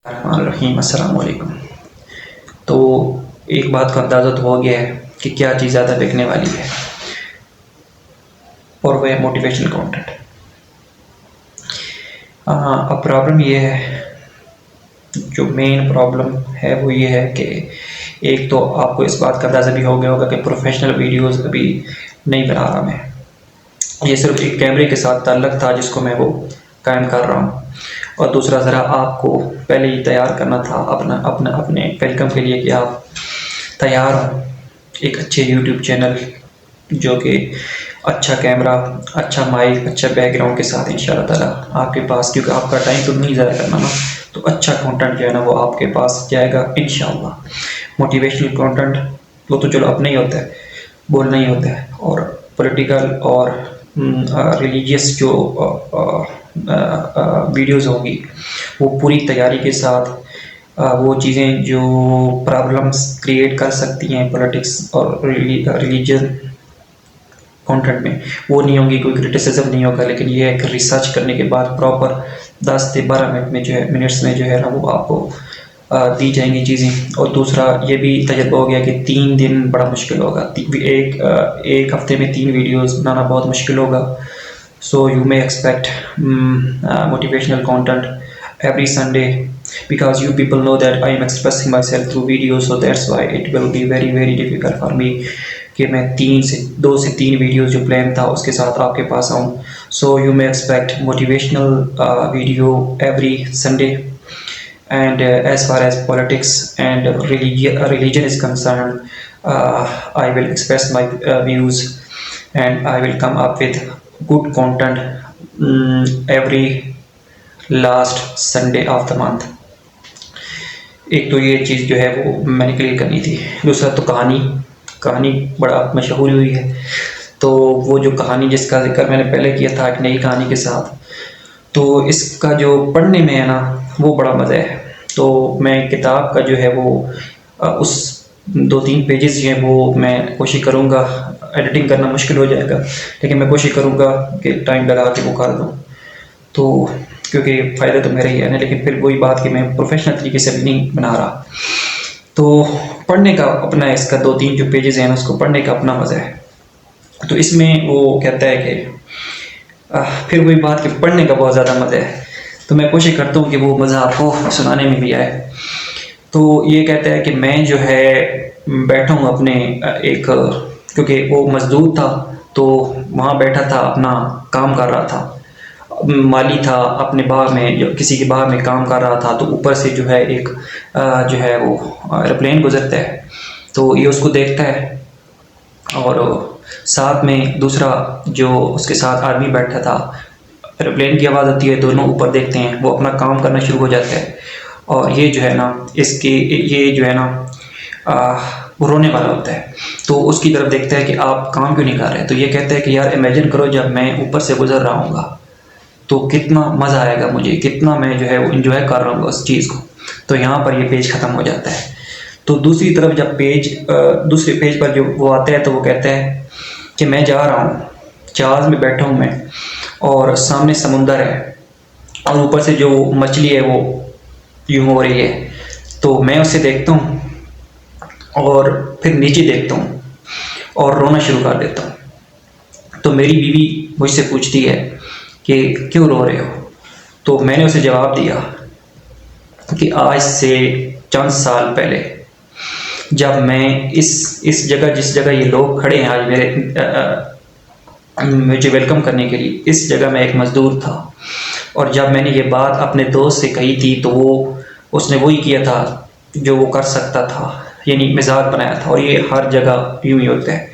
रहीम अस्सलाम वालेकुम। तो एक बात का अंदाज़ा तो हो गया है कि क्या चीज़ ज़्यादा बिकने वाली है, और वह है मोटिवेशनल कंटेंट। अब प्रॉब्लम ये है, जो मेन प्रॉब्लम है वो ये है कि एक तो आपको इस बात का अंदाज़ा भी हो गया होगा कि प्रोफेशनल वीडियोस अभी नहीं बना रहा मैं। ये सिर्फ एक कैमरे के साथ ताल्लुक़ था जिसको मैं वो कायम कर रहा हूँ, और दूसरा ज़रा आपको पहले ही तैयार करना था अपने वेलकम के लिए कि आप तैयार हो एक अच्छे यूट्यूब चैनल जो कि अच्छा कैमरा, अच्छा माइक, अच्छा बैकग्राउंड के साथ इंशाल्लाह ताला आपके पास, क्योंकि आपका टाइम तो नहीं ज़ाया करना ना, तो अच्छा कंटेंट जो है ना वो आपके पास जाएगा इंशाल्लाह। मोटिवेशनल कंटेंट वो तो चलो अपना ही होता है, बोलना ही होता है, और पॉलिटिकल और रिलीजियस जो वीडियोस होंगी वो पूरी तैयारी के साथ, वो चीज़ें जो प्रॉब्लम्स क्रिएट कर सकती हैं पॉलिटिक्स और रिलीजन कंटेंट में, वो नहीं होंगी, कोई क्रिटिसिज्म नहीं होगा, लेकिन ये है कि रिसर्च करने के बाद प्रॉपर 10 से 12 मिनट में जो है मिनट्स में जो है ना वो आपको दी जाएंगी चीज़ें। और दूसरा ये भी तजर्बा हो गया कि 3 दिन बड़ा मुश्किल होगा, एक हफ्ते में 3 वीडियोस बनाना बहुत मुश्किल होगा। So you may expect motivational content every Sunday, because you people know that I am expressing myself through videos, so that's why it will be very difficult for me कि मैं 2 से 3 वीडियोस जो plan था उसके साथ आपके पास आऊँ। So you may expect motivational video every Sunday, and as far as politics and religion is concerned, I will express my views, and I will come up with good content every last Sunday of the month। एक तो ये चीज़ जो है वो मैंने clear करनी थी। दूसरा तो कहानी बड़ा मशहूर हुई है, तो वो जो कहानी जिसका जिक्र मैंने पहले किया था एक नई कहानी के साथ, तो इसका जो पढ़ने में है ना वो बड़ा मज़ा है। तो मैं किताब का जो है वो उस 2-3 पेजेस जो हैं वो मैं कोशिश करूँगा, एडिटिंग करना मुश्किल हो जाएगा, लेकिन मैं कोशिश करूँगा कि टाइम लगा के वो कर दूँ, तो क्योंकि फ़ायदा तो मेरा ही है ना। लेकिन फिर वही बात कि मैं प्रोफेशनल तरीके से भी नहीं बना रहा, तो पढ़ने का अपना, इसका 2-3 जो पेजेस हैं उसको पढ़ने का अपना मज़ा है। तो इसमें वो कहता है कि फिर वही बात कि पढ़ने का बहुत ज़्यादा मज़ा है, तो मैं कोशिश करता हूँ कि वो मज़ा आपको सुनाने में भी आए। तो ये कहता है कि मैं जो है बैठा हूँ अपने एक, क्योंकि वो मज़दूर था तो वहाँ बैठा था, अपना काम कर रहा था, माली था, अपने बाग में जो किसी के बाग में काम कर रहा था, तो ऊपर से जो है एक जो है वो एरोप्लेन गुजरता है, तो ये उसको देखता है, और साथ में दूसरा जो उसके साथ आदमी बैठा था, एरोप्लेन की आवाज़ आती है, दोनों ऊपर देखते हैं, वो अपना काम करना शुरू हो जाता है, और ये जो है ना ये जो है ना वो रोने वाला होता है, तो उसकी तरफ देखता है कि आप काम क्यों नहीं कर रहे। तो ये कहता है कि यार इमेजिन करो जब मैं ऊपर से गुजर रहा हूँगा तो कितना मज़ा आएगा मुझे, कितना मैं जो है वो इन्जॉय कर रहा हूँ उस चीज़ को। तो यहाँ पर ये पेज ख़त्म हो जाता है। तो दूसरी तरफ जब दूसरे पेज पर जो वो आता है, तो वो कहता है कि मैं जा रहा हूँ, जहाज़ में बैठा हूँ मैं, और सामने समुंदर है, और ऊपर से जो मछली है वो यूँ हो रही है, तो मैं उसे देखता हूँ और फिर नीचे देखता हूँ और रोना शुरू कर देता हूँ। तो मेरी बीवी मुझसे पूछती है कि क्यों रो रहे हो, तो मैंने उसे जवाब दिया कि आज से चंद साल पहले जब मैं इस जगह, जिस जगह ये लोग खड़े हैं आज मुझे वेलकम करने के लिए, इस जगह मैं एक मज़दूर था, और जब मैंने ये बात अपने दोस्त से कही थी तो उसने वही किया था जो वो कर सकता था, यानी मजाक बनाया था। और ये हर जगह यूँ ही होता है,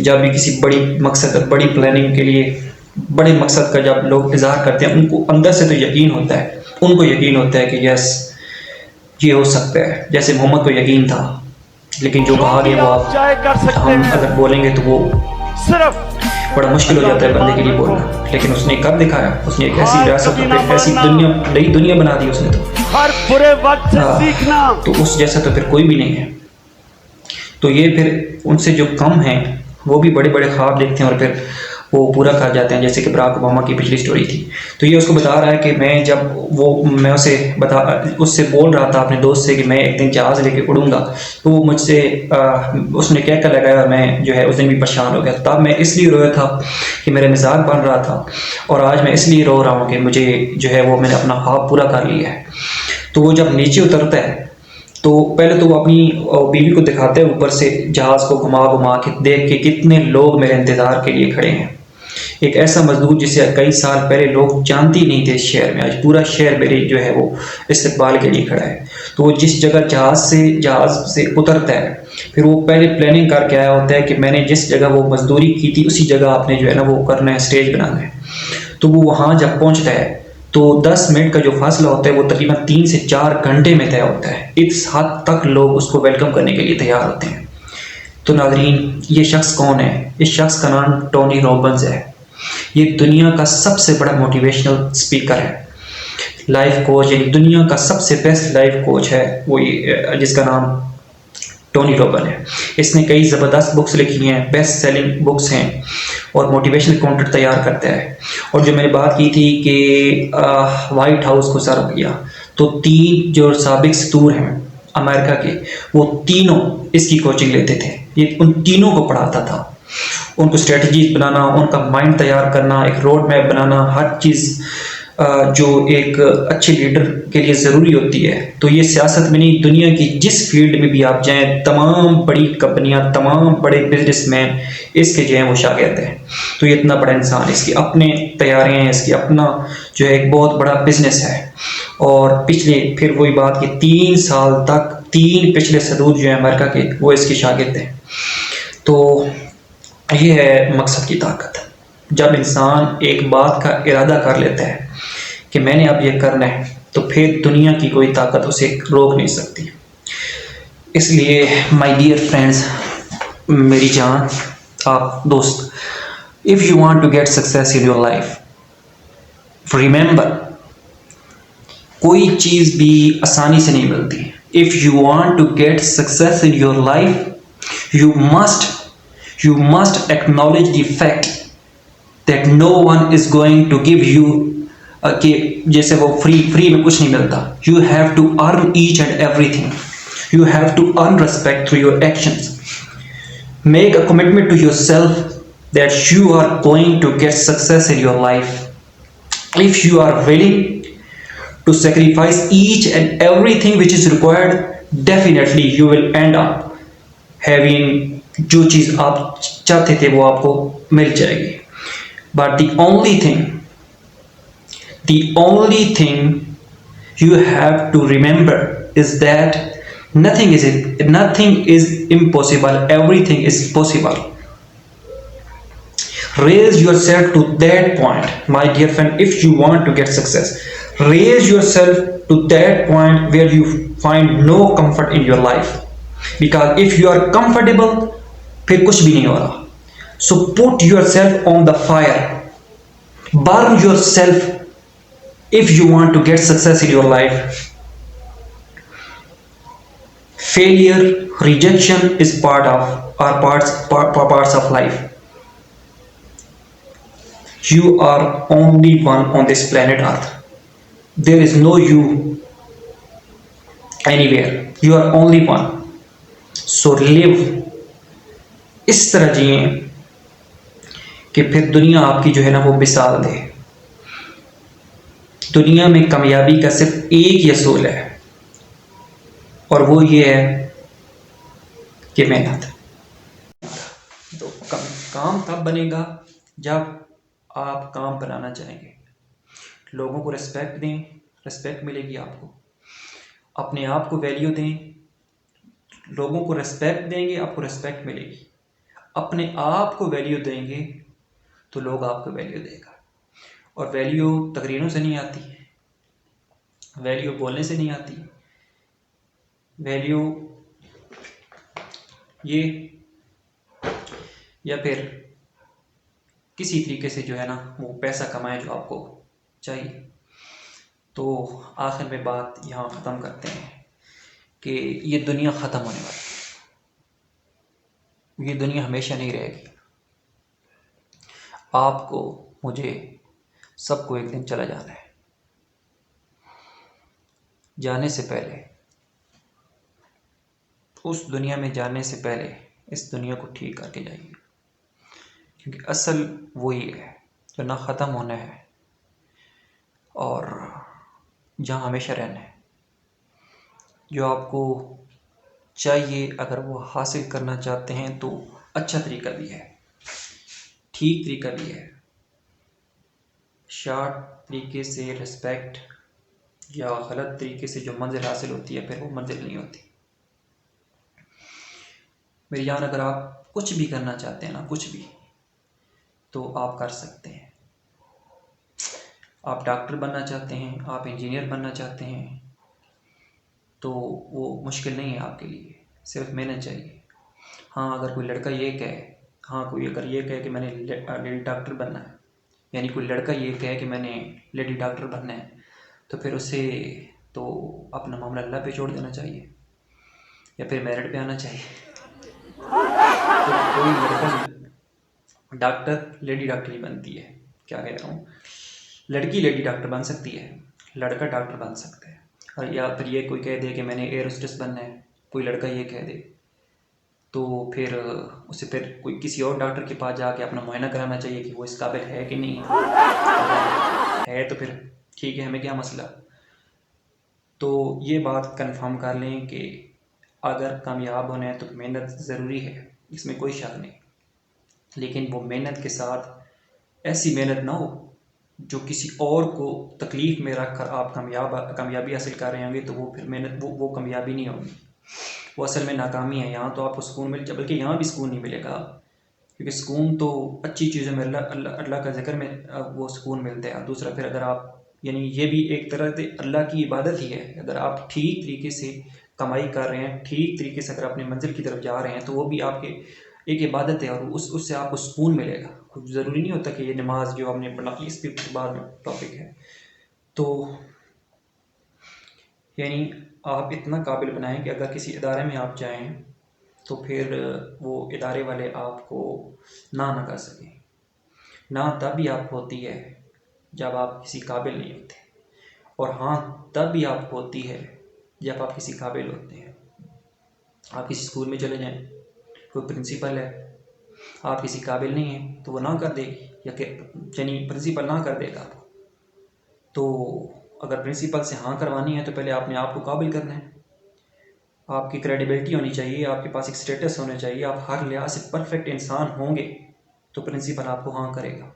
जब भी किसी बड़ी प्लानिंग के लिए, बड़े मकसद का जब लोग इज़हार करते हैं, उनको अंदर से तो यकीन होता है, उनको यकीन होता है कि यस ये हो सकता है, जैसे मोहम्मद को यकीन था, लेकिन जो कहा गया वो हम अगर बोलेंगे तो वो सिर्फ बड़ा मुश्किल हो जाता है बंदे के लिए बोलना। लेकिन उसने कर दिखाया, उसने एक ऐसी विरासत, ऐसी नई दुनिया बना दी उसने, तो हर बुरे वक्त से सीखना, तो उस जैसा तो फिर कोई भी नहीं है। तो ये फिर उनसे जो कम हैं वो भी बड़े बड़े ख्वाब देखते हैं, और फिर वो पूरा कर जाते हैं, जैसे कि बराक ओबामा की पिछली स्टोरी थी। तो ये उसको बता रहा है कि मैं उससे बोल रहा था अपने दोस्त से कि मैं एक दिन जहाज़ लेके उड़ूंगा, तो वो मुझसे उसने क्या कर लगाया और मैं जो है उस दिन भी परेशान हो गया। तब मैं इसलिए रोया था कि मेरा मजाक बन रहा था, और आज मैं इसलिए रो रहा हूँ कि मुझे जो है वो मैंने अपना ख्वाब पूरा कर लिया है। तो वो जब नीचे उतरता है तो पहले तो वो अपनी बीवी को दिखाते हैं ऊपर से जहाज़ को घुमा घुमा के, देख के कितने लोग मेरे इंतज़ार के लिए खड़े हैं। एक ऐसा मजदूर जिसे कई साल पहले लोग जानते ही नहीं थे इस शहर में, आज पूरा शहर मेरे जो है वो इस्तकबाल के लिए खड़ा है। तो वो जिस जगह जहाज़ से उतरता है, फिर वो पहले प्लानिंग करके आया होता है कि मैंने जिस जगह वो मजदूरी की थी उसी जगह आपने जो है ना वो करना है, स्टेज बनाना है। तो वो वहाँ जब पहुँचता है तो 10 मिनट का जो फासला होता है वो तकरीबन 3 से 4 घंटे में तय होता है। इस हद तक लोग उसको वेलकम करने के लिए तैयार होते हैं। तो नाज़रीन, ये शख्स कौन है? इस शख्स का नाम टोनी रॉबिन्स है। ये दुनिया का सबसे बड़ा मोटिवेशनल स्पीकर है, लाइफ कोच, यानी दुनिया का सबसे बेस्ट लाइफ कोच है वो, जिसका नाम टोनी रॉबिन है। इसने कई ज़बरदस्त बुक्स लिखी हैं, बेस्ट सेलिंग बुक्स हैं, और मोटिवेशनल कंटेंट तैयार करता है। और जो मैंने बात की थी कि वाइट हाउस को सर्व किया, तो 3 जो साबिक सदूर हैं अमेरिका के, वो तीनों इसकी कोचिंग लेते थे। ये उन तीनों को पढ़ाता था, उनको स्ट्रेटजीज बनाना, उनका माइंड तैयार करना, एक रोड मैप बनाना, हर चीज़ जो एक अच्छे लीडर के लिए ज़रूरी होती है। तो ये सियासत में नहीं, दुनिया की जिस फील्ड में भी आप जाएं, तमाम बड़ी कंपनियां, तमाम बड़े बिजनेसमैन इसके जो हैं वो शागिर्द हैं। तो ये इतना बड़ा इंसान, इसकी अपने तैयारियां हैं, इसकी अपना जो है एक बहुत बड़ा बिजनेस है। और पिछले फिर वही बात कि 3 साल तक 3 पिछले सदूर जो हैं अमेरिका के, वो इसके शागिर्द हैं। तो ये है मकसद की ताकत। जब इंसान एक बात का इरादा कर लेता है कि मैंने अब ये करना है, तो फिर दुनिया की कोई ताकत उसे रोक नहीं सकती। इसलिए माय डियर फ्रेंड्स, मेरी जान, आप दोस्त, if you want to get success in your life, remember, कोई चीज़ भी आसानी से नहीं मिलती। If you want to get success in your life, you must acknowledge the fact that no one is going to give you कि जैसे वो फ्री में कुछ नहीं मिलता। You have to earn each and everything. You have to earn respect through your actions. Make a commitment to yourself that you are going to get success in your life. If you are willing to sacrifice each and everything which is required, definitely you will end up having जो चीज़ आप चाहते थे वो आपको मिल जाएगी। But the only thing you have to remember is that nothing is impossible, everything is possible. Raise yourself to that point, my dear friend. If you want to get success, raise yourself to that point where you find no comfort in your life, because if you are comfortable, फिर कुछ भी नहीं हो रहा। So put yourself on the fire, burn yourself if you want to get success in your life. Failure, rejection is parts of life. You are only one on this planet Earth. There is no you anywhere. You are only one. So live इस तरह जिए कि फिर दुनिया आपकी जो है ना वो मिसाल दे। दुनिया में कामयाबी का सिर्फ एक ही असूल है, और वो ये है कि मेहनत। तो काम तब बनेगा जब आप काम बनाना चाहेंगे। लोगों को रिस्पेक्ट दें, रिस्पेक्ट मिलेगी आपको। अपने आप को वैल्यू दें, लोगों को रिस्पेक्ट देंगे, आपको रिस्पेक्ट मिलेगी। अपने आप को वैल्यू देंगे तो लोग आपको वैल्यू देगा। और वैल्यू तकरीरों से नहीं आती, वैल्यू बोलने से नहीं आती, वैल्यू ये या फिर किसी तरीके से जो है ना वो पैसा कमाए जो आपको चाहिए। तो आखिर में बात यहाँ ख़त्म करते हैं कि ये दुनिया ख़त्म होने वाली है, ये दुनिया हमेशा नहीं रहेगी। आपको, मुझे, सबको एक दिन चला जाना है। जाने से पहले, उस दुनिया में जाने से पहले इस दुनिया को ठीक करके जाइए, क्योंकि असल वही है जो ना ख़त्म होना है और जहाँ हमेशा रहना है। जो आपको चाहिए अगर वो हासिल करना चाहते हैं तो अच्छा तरीका भी है, ठीक तरीका भी है। शॉर्ट तरीके से रिस्पेक्ट या गलत तरीके से जो मंजिल हासिल होती है, फिर वो मंजिल नहीं होती। मेरी जान, अगर आप कुछ भी करना चाहते हैं ना, कुछ भी, तो आप कर सकते हैं। आप डॉक्टर बनना चाहते हैं, आप इंजीनियर बनना चाहते हैं, तो वो मुश्किल नहीं है आपके लिए, सिर्फ मेहनत चाहिए। हाँ, अगर कोई लड़का ये कहे, हाँ कोई अगर ये कहे कि मैंने लेडी डॉक्टर बनना है, यानी कोई लड़का ये कहे कि मैंने लेडी डॉक्टर बनना है, तो फिर उसे तो अपना मामला अल्लाह पे छोड़ देना चाहिए या फिर मेरिट पे आना चाहिए। तो कोई लड़का डॉक्टर लेडी डॉक्टर ही बनती है, क्या कह रहा हूँ, लड़की लेडी डॉक्टर बन सकती है, लड़का डॉक्टर बन सकता है। और या फिर ये कोई कह दे कि मैंने एयर होस्टेस बनना है, कोई लड़का ये कह दे, तो फिर उसे फिर कोई किसी और डॉक्टर के पास जाके अपना मुआयना कराना चाहिए कि वो इस काबिल है कि नहीं है तो फिर ठीक है, हमें क्या मसला। तो ये बात कंफर्म कर लें कि अगर कामयाब होना है तो मेहनत ज़रूरी है, इसमें कोई शक नहीं, लेकिन वो मेहनत के साथ ऐसी मेहनत ना हो जो किसी और को तकलीफ़ में रख कर आप कामयाबी हासिल कर रहे होंगे, तो वो फिर मेहनत वो कामयाबी नहीं होगी, वो असल में नाकामी है। यहाँ तो आपको सुकून मिल, बल्कि यहाँ भी सुकून नहीं मिलेगा, क्योंकि सुकून तो अच्छी चीज़ों में अल्लाह का ज़िक्र में वो सुकून मिलता है। दूसरा फिर अगर आप, यानी ये भी एक तरह से अल्लाह की इबादत ही है। अगर आप ठीक तरीके से कमाई कर रहे हैं, ठीक तरीके से अगर अपनी मंजिल की तरफ जा रहे हैं, तो वो भी आपके एक इबादत है और उससे आपको सुकून मिलेगा। कुछ ज़रूरी नहीं होता कि ये नमाज जो आपने पढ़ा, इस पे बाद में टॉपिक है। तो यानी आप इतना काबिल बनाएं कि अगर किसी इदारे में आप जाएं तो फिर वो इदारे वाले आपको ना कर सकें। ना तब भी आप होती है जब आप किसी काबिल नहीं होते, और हाँ तब भी आप होती है जब आप किसी काबिल होते हैं। आप किसी स्कूल में चले जाएं, कोई प्रिंसिपल है, आप किसी काबिल नहीं हैं तो वो ना कर देगी, या यानी प्रिंसिपल ना कर देगा आपको। तो अगर प्रिंसिपल से हाँ करवानी है तो पहले आपने आप को काबिल करना है, आपकी क्रेडिबिलिटी होनी चाहिए, आपके पास एक स्टेटस होना चाहिए, आप हर लिहाज से परफेक्ट इंसान होंगे तो प्रिंसिपल आपको हाँ करेगा।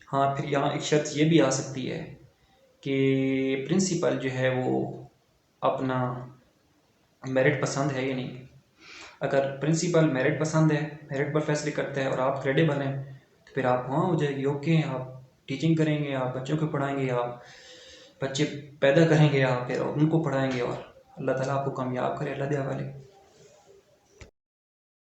हाँ, फिर यहाँ एक शर्त ये भी आ सकती है कि प्रिंसिपल जो है वो अपना मेरिट पसंद है या नहीं। अगर प्रिंसिपल मेरिट पसंद है, मेरिट पर फैसले करता है और आप क्रेडिबल हैं, तो फिर आप वहाँ हो जाएगी, ओके, आप टीचिंग करेंगे, आप बच्चों को पढ़ाएंगे, आप बच्चे पैदा करेंगे, आप फिर उनको पढ़ाएंगे और अल्लाह ताला आपको कामयाब करे, अल्लाह दे वाले।